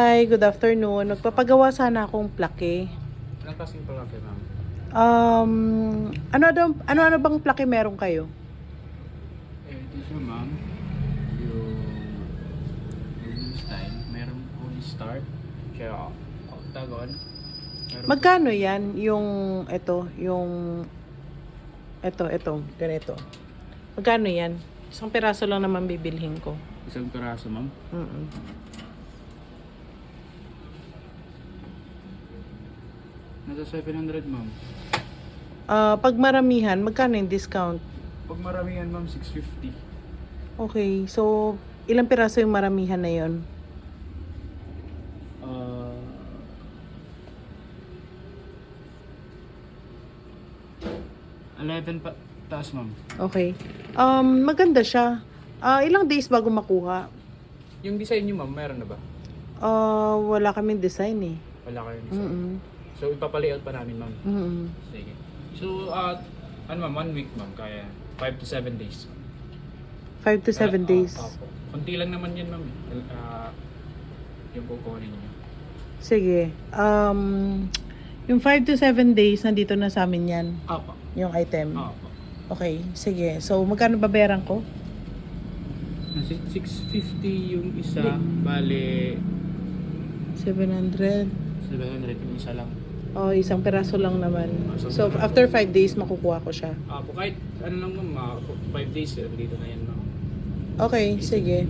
Hi, good afternoon. Nagpapagawa sana akong plake. Anong klaseng palaki, ma'am? Ano bang plake meron kayo? Ito siya, ma'am. Yung style. Meron po yung start. Kaya octagon. Meron Magkano yan? Ganito. Magkano yan? Isang piraso lang naman bibilhin ko. isang piraso, ma'am. Mm-mm. Nasa 700, ma'am. Pag maramihan, magkano yung discount? Pag maramihan, ma'am, 650. Okay, so ilang piraso yung maramihan na yon? 11 pa taas, ma'am. Okay. Maganda siya. Ilang days bago makuha? Yung design niyo, ma'am, meron na ba? Wala kaming design eh. Wala kayong design. Mm-mm. So, ipapalayout pa namin, ma'am. Mm-mm. Sige. So, ma'am, 1 week, ma'am. Kaya 5 to 7 days. 5 to 7 days. Opo. Kunti lang naman yan, ma'am. Yung kukunin niyo. Sige. Yung 5 to 7 days, nandito na sa amin yan. Opo. Yung item. Opo. Okay, sige. So, magkano babayaran ko? 650 yung isa, bale 700. 700 yung isa lang. Oh, isang peraso lang naman. Isang So, peraso. after 5 days, makukuha ko siya. Kahit ano lang, ma'am, 5 days, dito na yan, ma'am. Okay, sige.